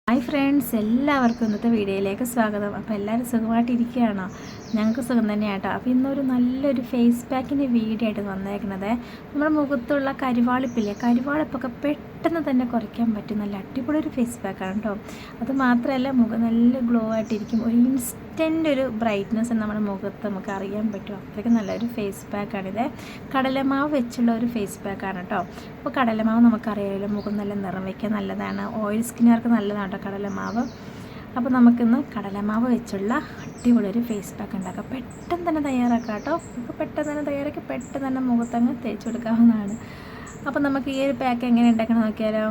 Hi friends, എല്ലാവർക്കും ഇന്നത്തെ വീഡിയോയിലേക്ക് സ്വാഗതം. അപ്പോൾ എല്ലാവരും സുഖമായിട്ടിരിക്കുകയാണോ? ഞങ്ങൾക്ക് സുഖം തന്നെയാട്ടോ. അപ്പോൾ ഇന്നൊരു നല്ലൊരു ഫേസ് പാക്കിൻ്റെ വീഡിയോ ആയിട്ട് വന്നേക്കുന്നത്. നമ്മുടെ മുഖത്തുള്ള കരിവാളിപ്പില്ലേ, കരിവാളിപ്പൊക്കെ പെട്ടെന്ന് തന്നെ കുറയ്ക്കാൻ പറ്റും നല്ല അടിപൊളി ഒരു ഫേസ് പാക്കാണ് കേട്ടോ. അത് മാത്രമല്ല, മുഖം നല്ല ഗ്ലോ ആയിട്ടിരിക്കും. ഒരു ഇൻസ്റ്റൻ്റ് ഒരു ബ്രൈറ്റ്നസ് നമ്മുടെ മുഖത്ത് നമുക്ക് അറിയാൻ പറ്റും. അത്രയ്ക്ക് നല്ലൊരു ഫേസ് പാക്കാണിത്. കടലമാവ് വെച്ചുള്ള ഒരു ഫേസ് പാക്കാണ് കേട്ടോ. അപ്പോൾ കടലമാവ് നമുക്കറിയാമല്ലോ, മുഖം നല്ല നിറം വയ്ക്കാൻ നല്ലതാണ്. ഓയിൽ സ്കിന്നുകാർക്ക് നല്ലതാണ് കേട്ടോ കടലമാവ്. അപ്പോൾ നമുക്കിന്ന് കടലമാവ് വെച്ചുള്ള അടിപൊളി ഒരു ഫേസ് പാക്ക് ഉണ്ടാക്കാം. പെട്ടെന്ന് തന്നെ തയ്യാറാക്കാം കേട്ടോ. നമുക്ക് പെട്ടെന്ന് തന്നെ തയ്യാറാക്കി പെട്ടെന്ന് തന്നെ മുഖത്തങ്ങ് തേച്ച് കൊടുക്കാവുന്നതാണ്. അപ്പോൾ നമുക്ക് ഈ ഒരു പാക്ക് എങ്ങനെ ഉണ്ടാക്കണം നോക്കിയാലോ.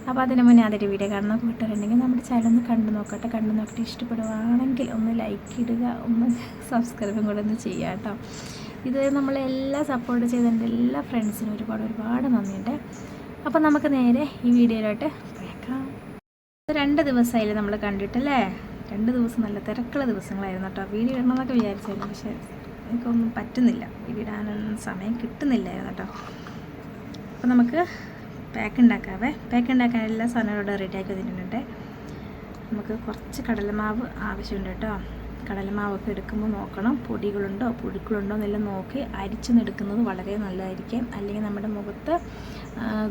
അപ്പോൾ അതിന് മുന്നേ അതൊരു വീഡിയോ കാണുന്ന കൂട്ടുകാരുണ്ടെങ്കിൽ നമ്മുടെ ചാനൽ ഒന്ന് കണ്ടു നോക്കട്ടെ. കണ്ടു നോക്കിയിട്ട് ഇഷ്ടപ്പെടുവാണെങ്കിൽ ഒന്ന് ലൈക്ക് ഇടുക, ഒന്ന് സബ്സ്ക്രൈബും കൂടെ ഒന്ന് ചെയ്യുക കേട്ടോ. ഇത് നമ്മളെല്ലാം സപ്പോർട്ട് ചെയ്തതിൻ്റെ എല്ലാ ഫ്രണ്ട്സിനും ഒരുപാട് നന്ദിയുണ്ട്. അപ്പോൾ നമുക്ക് നേരെ ഈ വീഡിയോയിലോട്ട് പോയേക്കാം. 2 ദിവസമായില്ലേ നമ്മൾ കണ്ടിട്ടല്ലേ. 2 ദിവസം നല്ല തിരക്കുള്ള ദിവസങ്ങളായിരുന്നു കേട്ടോ. വീഡിയോ ഇടണമെന്നൊക്കെ വിചാരിച്ചായിരുന്നു, പക്ഷേ എനിക്കൊന്നും പറ്റുന്നില്ല, വീഡിയോ ഇടാനൊന്നും സമയം കിട്ടുന്നില്ലായിരുന്നു കേട്ടോ. അപ്പോൾ നമുക്ക് പാക്ക് ഉണ്ടാക്കാവേ. പാക്ക് ഉണ്ടാക്കാൻ എല്ലാ സാധനങ്ങളും റെഡിയാക്കി വന്നിട്ടുണ്ട്. നമുക്ക് കുറച്ച് കടലമാവ് ആവശ്യമുണ്ട് കേട്ടോ. കടലമാവൊക്കെ എടുക്കുമ്പോൾ നോക്കണം, പൊടികളുണ്ടോ പുഴുക്കളുണ്ടോ എന്നെല്ലാം നോക്കി അരിച്ചെടുക്കുന്നത് വളരെ നല്ലതായിരിക്കും. അല്ലെങ്കിൽ നമ്മുടെ മുഖത്ത്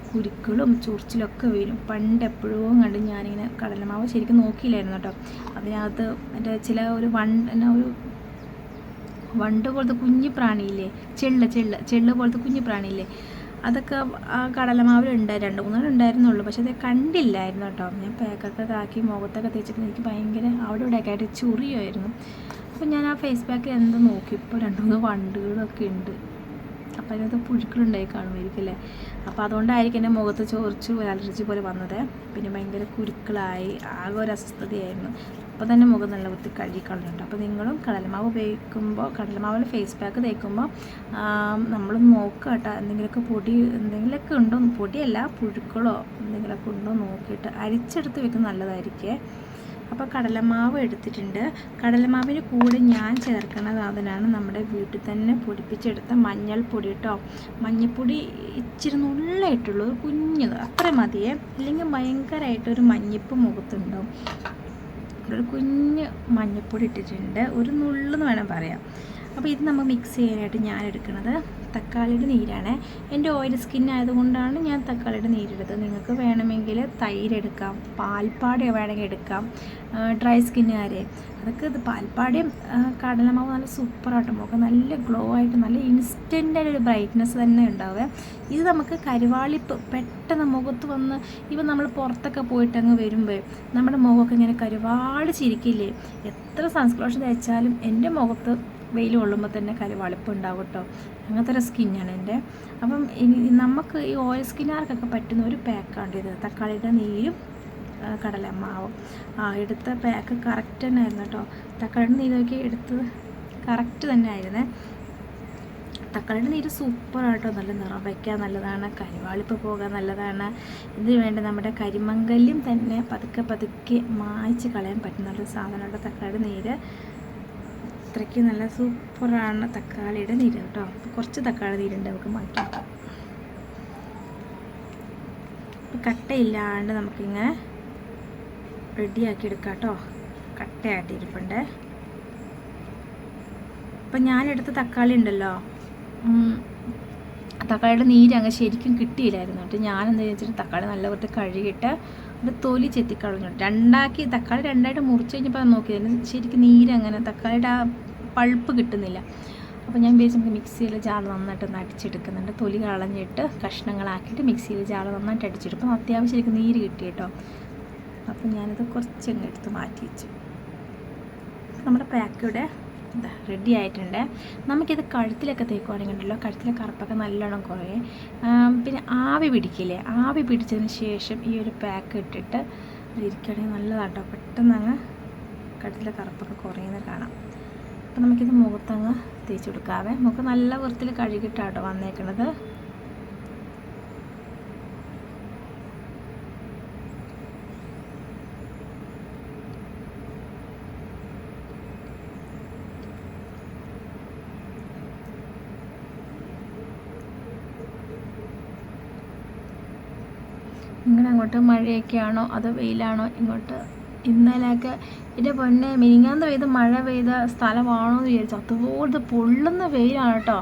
കുരുക്കളും ചൊറിച്ചിലൊക്കെ വീഴും. പണ്ട് എപ്പോഴും കണ്ട് ഞാനിങ്ങനെ കടലമാവ് ശരിക്കും നോക്കിയില്ലായിരുന്നു കേട്ടോ. അതിനകത്ത് എൻ്റെ ചില ഒരു വണ്ട് പോലത്തെ കുഞ്ഞു പ്രാണിയില്ലേ, ചെള്ള് പോലത്തെ കുഞ്ഞു പ്രാണിയില്ലേ, അതൊക്കെ ആ കടലമാവിലുണ്ടായി. 2-3 ഉണ്ടായിരുന്നുള്ളൂ, പക്ഷെ അത് കണ്ടില്ലായിരുന്നു കേട്ടോ. ഞാൻ പാക്കൊക്കെ ആക്കി മുഖത്തൊക്കെ തേച്ചിട്ട് എനിക്ക് ഭയങ്കര അവിടെ ഇവിടെയൊക്കെ ആയിട്ട് ചൊറിയുമായിരുന്നു. അപ്പോൾ ഞാൻ ആ ഫേസ് പാക്കിൽ എന്താ നോക്കി, ഇപ്പോൾ 2-3 വണ്ടുകളൊക്കെ ഉണ്ട്. അപ്പോൾ അതിനകത്ത് പുഴുക്കളുണ്ടായി കാണുമായിരിക്കും അല്ലേ. അപ്പോൾ അതുകൊണ്ടായിരിക്കും എൻ്റെ മുഖത്ത് ചൊറിച്ച് അലർജി പോലെ വന്നത്. പിന്നെ ഭയങ്കര കുരുക്കളായി, ആകെ ഒരു അസ്വസ്ഥതയായിരുന്നു. അപ്പോൾ തന്നെ മുഖം നല്ല വൃത്തി കഴുകിക്കളഞ്ഞിട്ടുണ്ട്. അപ്പോൾ നിങ്ങളും കടലമാവ് ഉപയോഗിക്കുമ്പോൾ, കടലമാവിൽ ഫേസ് പാക്ക് തേക്കുമ്പോൾ നമ്മൾ നോക്കുക കേട്ടോ. എന്തെങ്കിലുമൊക്കെ ഉണ്ടോ, പൊടിയല്ല പുഴുക്കളോ എന്തെങ്കിലുമൊക്കെ ഉണ്ടോ നോക്കിയിട്ട് അരിച്ചെടുത്ത് വെക്കുന്നത് നല്ലതായിരിക്കും. അപ്പോൾ കടലമാവ് എടുത്തിട്ടുണ്ട്. കടലമാവിന് കൂടെ ഞാൻ ചേർക്കുന്ന സാധനമാണ് നമ്മുടെ വീട്ടിൽ തന്നെ പൊടിപ്പിച്ചെടുത്ത മഞ്ഞൾപ്പൊടി കേട്ടോ. മഞ്ഞൾപ്പൊടി ഇച്ചിരി നുള്ളായിട്ടുള്ളൂ, ഒരു കുഞ്ഞത് അത്ര മതിയേ. അല്ലെങ്കിൽ ഭയങ്കരമായിട്ടൊരു മഞ്ഞപ്പ് മുഖത്തുണ്ടാവും. ഒരു കുഞ്ഞ് മഞ്ഞൾപ്പൊടി ഇട്ടിട്ടുണ്ട്, ഒരു നുള്ളെന്ന് വേണം പറയാം. അപ്പോൾ ഇത് നമ്മൾ മിക്സ് ചെയ്യാനായിട്ട് ഞാൻ എടുക്കുന്നത് തക്കാളിയുടെ നീരാണ്. എൻ്റെ ഓയിൽ സ്കിൻ ആയതുകൊണ്ടാണ് ഞാൻ തക്കാളിയുടെ നീരെടുത്തത്. നിങ്ങൾക്ക് വേണമെങ്കിൽ തൈരെടുക്കാം, പാൽപ്പാടി വേണമെങ്കിൽ എടുക്കാം. ഡ്രൈ സ്കിന്നുകാരെ അതൊക്കെ ഇത് പാൽപ്പാടിയും കടലമാവ് നല്ല സൂപ്പറായിട്ട് മുഖം നല്ല ഗ്ലോ ആയിട്ട് നല്ല ഇൻസ്റ്റൻ്റ് ഒരു ബ്രൈറ്റ്നസ് തന്നെ ഉണ്ടാവുക. ഇത് നമുക്ക് കരിവാളിപ്പ് പെട്ടെന്ന് മുഖത്ത് വന്ന്, ഇപ്പം നമ്മൾ പുറത്തൊക്കെ പോയിട്ടങ്ങ് വരുമ്പോൾ നമ്മുടെ മുഖമൊക്കെ ഇങ്ങനെ കരിവാളിച്ചിരിക്കില്ലേ. എത്ര സൺസ്ക്ലോഷൻ തേച്ചാലും എൻ്റെ മുഖത്ത് വെയിൽ കൊള്ളുമ്പോൾ തന്നെ കരിവാളിപ്പ് ഉണ്ടാവും കേട്ടോ. അങ്ങനത്തെ ഒരു സ്കിന്നാണ് എൻ്റെ. അപ്പം നമുക്ക് ഈ ഓയിൽ സ്കിന്നുകാർക്കൊക്കെ പറ്റുന്ന ഒരു പാക്കാണ് ഇത്. തക്കാളിയുടെ നീരും കടലമാവും എടുത്ത പാക്ക് കറക്റ്റ് തന്നെ ആയിരുന്നു കേട്ടോ. തക്കാളിയുടെ നീരൊക്കെ എടുത്തത് കറക്റ്റ് തന്നെ ആയിരുന്നേ. തക്കാളിയുടെ നീര് സൂപ്പറായിട്ടോ, നല്ല നിറം വയ്ക്കാൻ നല്ലതാണ്, കരിവാളിപ്പ് പോകാൻ നല്ലതാണ്. ഇതിന് വേണ്ടി നമ്മുടെ കരിമംഗല്യം തന്നെ പതുക്കെ മായ്ച്ച് കളയാൻ പറ്റുന്നൊരു സാധനമുണ്ട് തക്കാളിയുടെ നീര്. അത്രയ്ക്ക് നല്ല സൂപ്പറാണ് തക്കാളിയുടെ നീര് കേട്ടോ. കുറച്ച് തക്കാളി നീരുണ്ട്, നമുക്ക് മാറ്റാം. കട്ടയില്ലാണ്ട് നമുക്കിങ്ങനെ റെഡിയാക്കി എടുക്കാം കേട്ടോ. കട്ടയായിട്ട് ഇരിപ്പുണ്ട്. അപ്പം ഞാനെടുത്ത തക്കാളി ഉണ്ടല്ലോ, തക്കാളിയുടെ നീര് അങ്ങ് ശരിക്കും കിട്ടിയില്ലായിരുന്നു കേട്ടോ. ഞാനെന്താ വെച്ചിട്ട് തക്കാളി നല്ല വൃത്തി കഴുകിയിട്ട് അത് തൊലി ചെത്തിക്കളഞ്ഞു. തക്കാളി രണ്ടായിട്ട് മുറിച്ച് കഴിഞ്ഞപ്പോൾ നോക്കിയത് ശരിക്കും നീരങ്ങനെ തക്കാളിയുടെ ആ പൾപ്പ് കിട്ടുന്നില്ല. അപ്പോൾ ഞാൻ വിചാരിച്ചു നമുക്ക് മിക്സിയിൽ ജാർ നന്നായിട്ടൊന്ന് അടിച്ചെടുക്കുന്നുണ്ട്. തൊലി കളഞ്ഞിട്ട് കഷ്ണങ്ങളാക്കിയിട്ട് മിക്സിയിൽ ജാർ നന്നായിട്ട് അടിച്ചെടുക്കും. അത്യാവശ്യം ശരിക്കും നീര് കിട്ടി കേട്ടോ. അപ്പോൾ ഞാനത് കുറച്ചങ്ങ് എടുത്ത് മാറ്റി വെച്ചു. നമ്മുടെ പാക്കിവിടെ റെഡി ആയിട്ടുണ്ട്. നമുക്കിത് കഴുത്തിലൊക്കെ തേക്കുവാണെങ്കിൽ ഉണ്ടല്ലോ, കഴുത്തിലെ കറുപ്പൊക്കെ നല്ലോണം കുറയും. പിന്നെ ആവി പിടിക്കില്ലേ, ആവി പിടിച്ചതിന് ശേഷം ഈ ഒരു പാക്ക് ഇട്ടിട്ട് ഇരിക്കുകയാണെങ്കിൽ നല്ലതാട്ടോ. പെട്ടെന്ന് അങ്ങ് കഴുത്തിലെ കറുപ്പൊക്കെ കുറയുന്നത് കാണാം. അപ്പോൾ നമുക്കിത് മുഖത്തങ്ങ് തേച്ച് കൊടുക്കാവേ. മുഖം നല്ല വൃത്തിയിൽ കഴുകിയിട്ടാട്ടോ വന്നേക്കണത്. നിങ്ങളങ്ങോട്ട് മഴയൊക്കെയാണോ അതോ വെയിലാണോ? ഇങ്ങോട്ട് ഇന്നലെയൊക്കെ എൻ്റെ പൊന്നെ മിനിങ്ങാന്ന് പെയ്ത് മഴ പെയ്ത സ്ഥലമാണോ എന്ന് വിചാരിച്ചു. അതുപോലത്തെ പൊള്ളുന്ന വെയിലാണ് കേട്ടോ.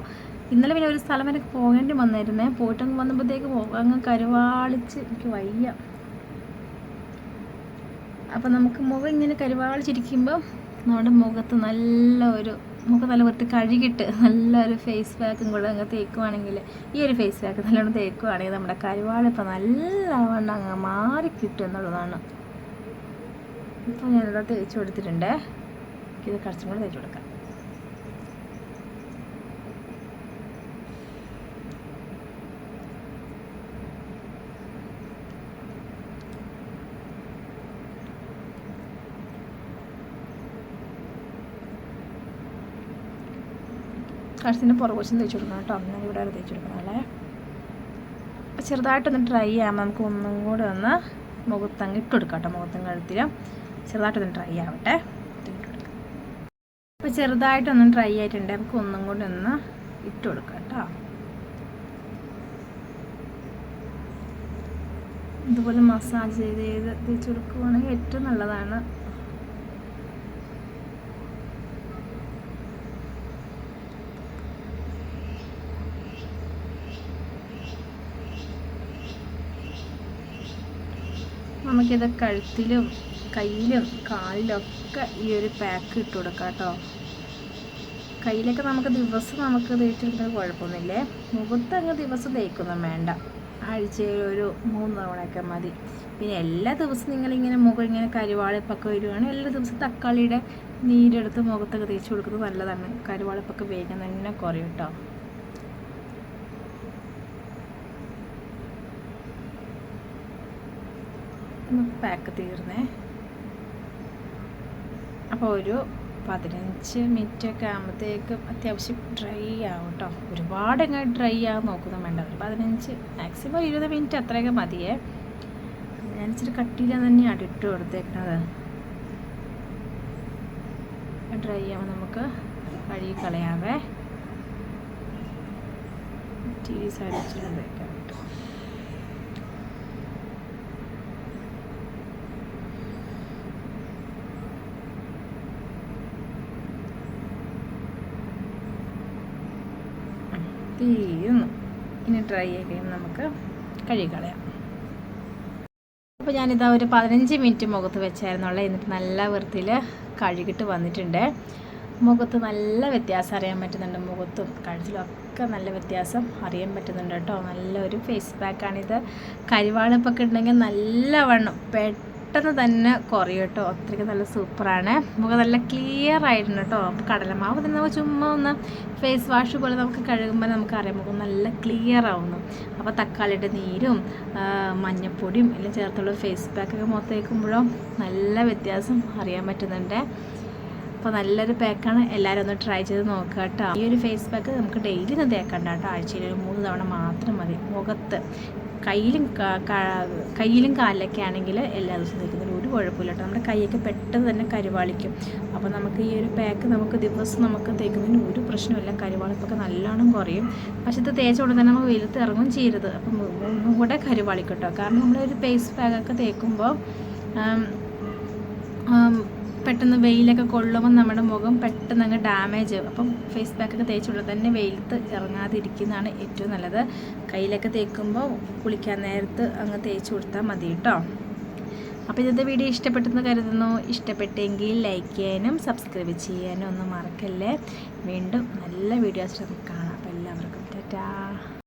ഇന്നലെ പിന്നെ ഒരു സ്ഥലം വരെ പോകേണ്ടി വന്നായിരുന്നേ. പോയിട്ടങ്ങ് വന്നപ്പോഴത്തേക്ക് അങ്ങ് കരുവാളിച്ച് എനിക്ക് വയ്യ. അപ്പം നമുക്ക് മുഖം ഇങ്ങനെ കരുവാളിച്ചിരിക്കുമ്പോൾ നമ്മുടെ മുഖത്ത് മുഖം നല്ല വൃത്തി കഴുകിയിട്ട് നല്ലൊരു ഫേസ് പാക്കും കൂടെ അങ്ങ് തേക്കുവാണെങ്കിൽ, ഈ ഒരു ഫേസ് പാക്ക് നല്ലോണം തേക്കുവാണെങ്കിൽ നമ്മുടെ കരുവാളിപ്പോൾ നല്ലവണ്ണം അങ്ങ് മാറിക്കിട്ടും എന്നുള്ളതാണ്. ഇപ്പോൾ ഞാനിത് തേച്ച് കൊടുത്തിട്ടുണ്ട്. ഇത് കുറച്ചും കൂടെ തേച്ച് കൊടുക്കാം. കഴുത്തിൻ്റെ പുറകുവശം തേച്ച് കൊടുക്കണം കേട്ടോ. ഞാൻ ഇവിടെ വരെ തേച്ച് കൊടുക്കണമല്ലേ. അപ്പോൾ ചെറുതായിട്ടൊന്ന് ഡ്രൈ ആകുമ്പോൾ നമുക്ക് ഒന്നും കൂടെ ഒന്ന് മുഖത്തങ്ങ് ഇട്ട് കൊടുക്കാം കേട്ടോ. മുഖത്തും കഴുത്തിലും ചെറുതായിട്ടൊന്ന് ഡ്രൈ ആവട്ടെ. അപ്പോൾ ചെറുതായിട്ടൊന്ന് ഡ്രൈ ആയിട്ടുണ്ട്. നമുക്ക് ഒന്നും കൂടെ ഒന്ന് ഇട്ട് കൊടുക്കാം കേട്ടോ. ഇതുപോലെ മസാജ് ചെയ്ത് തേച്ച് കൊടുക്കുവാണെങ്കിൽ ഏറ്റവും നല്ലതാണ്. നമുക്കിത് കഴുത്തിലും കയ്യിലും കാലിലൊക്കെ ഈ ഒരു പാക്ക് ഇട്ട് കൊടുക്കാം കേട്ടോ. കയ്യിലൊക്കെ നമുക്ക് തേച്ചെടുക്കുന്നത് കുഴപ്പമൊന്നുമില്ലേ. മുഖത്തങ്ങ് ദിവസം തേക്കൊന്നും വേണ്ട. ആഴ്ചയിൽ ഒരു 3 തവണയൊക്കെ മതി. പിന്നെ എല്ലാ ദിവസവും നിങ്ങളിങ്ങനെ മുഖം ഇങ്ങനെ കരുവാളിപ്പൊക്കെ വരുവാണെങ്കിൽ എല്ലാ ദിവസവും തക്കാളിയുടെ നീരെടുത്ത് മുഖത്തൊക്കെ തേച്ച് കൊടുക്കുന്നത് നല്ലതാണ്. കരുവാളിപ്പൊക്കെ വേഗം തന്നെ കുറയും കേട്ടോ. പാക്ക് തീർന്നേ. അപ്പോൾ ഒരു 15 മിനിറ്റൊക്കെ ആകുമ്പോഴത്തേക്കും അത്യാവശ്യം ഡ്രൈ ആവും കേട്ടോ. ഒരുപാട് അങ്ങ് ഡ്രൈ ആകാൻ നോക്കുന്നു വേണ്ട. ഒരു 15 മാക്സിമം 20 മിനിറ്റ് അത്രയൊക്കെ മതിയേ. ഞാൻ ഇച്ചിരി കട്ടിയിലാണ് തന്നെയാണ് ഇട്ട് കൊടുത്തേക്കുന്നത്. ഡ്രൈ ആവുമ്പോൾ നമുക്ക് കഴുകി കളയാവേ. സൈഡ് വെച്ചിട്ട് തേക്കാം കേട്ടോ. തീർന്നു. ഇനി ഡ്രൈ ആയി കഴിയുമ്പോൾ നമുക്ക് കഴുകി കളയാം. അപ്പോൾ ഞാനിതാ ഒരു 15 മിനിറ്റ് മുഖത്ത് വെച്ചായിരുന്നുള്ളത്. എന്നിട്ട് നല്ല വൃത്തിയിൽ കഴുകിയിട്ട് വന്നിട്ടുണ്ട്. മുഖത്ത് നല്ല വ്യത്യാസം അറിയാൻ പറ്റുന്നുണ്ട്. മുഖത്തും കഴുത്തിലൊക്കെ നല്ല വ്യത്യാസം അറിയാൻ പറ്റുന്നുണ്ട് കേട്ടോ. നല്ലൊരു ഫേസ് പാക്കാണിത്. കരിവാളിപ്പൊക്കെ ഉണ്ടെങ്കിൽ നല്ലവണ്ണം പെട്ടെന്ന് തന്നെ കുറയും കേട്ടോ. അത്രയ്ക്ക് നല്ല സൂപ്പറാണ്. മുഖം നല്ല ക്ലിയർ ആയിട്ടുണ്ട് കേട്ടോ. അപ്പോൾ കടലമാവ് തന്നെ നമുക്ക് ചുമ്മാ ഒന്ന് ഫേസ് വാഷ് പോലെ നമുക്ക് കഴുകുമ്പോൾ നമുക്കറിയാം മുഖം നല്ല ക്ലിയർ ആവുന്നു. അപ്പോൾ തക്കാളിയുടെ നീരും മഞ്ഞപ്പൊടിയും എല്ലാം ചേർത്തുള്ള ഫേസ് പാക്കൊക്കെ മുഖത്ത് തേക്കുമ്പോഴും നല്ല വ്യത്യാസം അറിയാൻ പറ്റുന്നുണ്ട്. അപ്പോൾ നല്ലൊരു പാക്കാണ്. എല്ലാവരും ഒന്ന് ട്രൈ ചെയ്ത് നോക്കുക കേട്ടോ. ഈ ഒരു ഫേസ് പാക്ക് നമുക്ക് ഡെയിലി ഒന്നും തേക്കണ്ട കേട്ടോ. ആഴ്ചയിൽ 3 തവണ മാത്രം മതി. മുഖത്ത് കയ്യിലും കാലിലൊക്കെ ആണെങ്കിൽ എല്ലാ ദിവസവും തേക്കുന്നതിൽ ഒരു കുഴപ്പമില്ല കേട്ടോ. നമ്മുടെ കൈയൊക്കെ പെട്ടെന്ന് തന്നെ കരുവാളിക്കും. അപ്പോൾ നമുക്ക് ഈ ഒരു പാക്ക് ദിവസം തേക്കുന്നതിന് ഒരു പ്രശ്നമില്ല. കരുവാളിപ്പൊക്കെ നല്ലോണം കുറയും. പക്ഷേ ഇത് തേച്ചുകൊണ്ട് തന്നെ നമുക്ക് വെയിലത്ത് ഇറങ്ങും ചെയ്യരുത്. അപ്പം ഒന്നും കൂടെ കരുവാളിക്കും കേട്ടോ. കാരണം നമ്മളൊരു ഫേസ് പാക്കൊക്കെ തേക്കുമ്പോൾ പെട്ടെന്ന് വെയിലൊക്കെ കൊള്ളുമ്പോൾ നമ്മുടെ മുഖം പെട്ടെന്ന് അങ്ങ് ഡാമേജ് ആവും. അപ്പം ഫേസ് പാക്കൊക്കെ തേച്ചുകൊണ്ട് തന്നെ വെയിലത്ത് ഇറങ്ങാതിരിക്കുന്നതാണ് ഏറ്റവും നല്ലത്. കയ്യിലൊക്കെ തേക്കുമ്പോൾ കുളിക്കാൻ നേരത്ത് അങ്ങ് തേച്ച് കൊടുത്താൽ മതി കേട്ടോ. അപ്പോൾ ഇന്നത്തെ വീഡിയോ ഇഷ്ടപ്പെട്ടെന്ന് കരുതുന്നു. ഇഷ്ടപ്പെട്ടെങ്കിൽ ലൈക്ക് ചെയ്യാനും സബ്സ്ക്രൈബ് ചെയ്യാനും ഒന്നും മറക്കല്ലേ. വീണ്ടും നല്ല വീഡിയോസ് നമുക്ക് കാണാം. അപ്പോൾ എല്ലാവർക്കും ടാറ്റാ.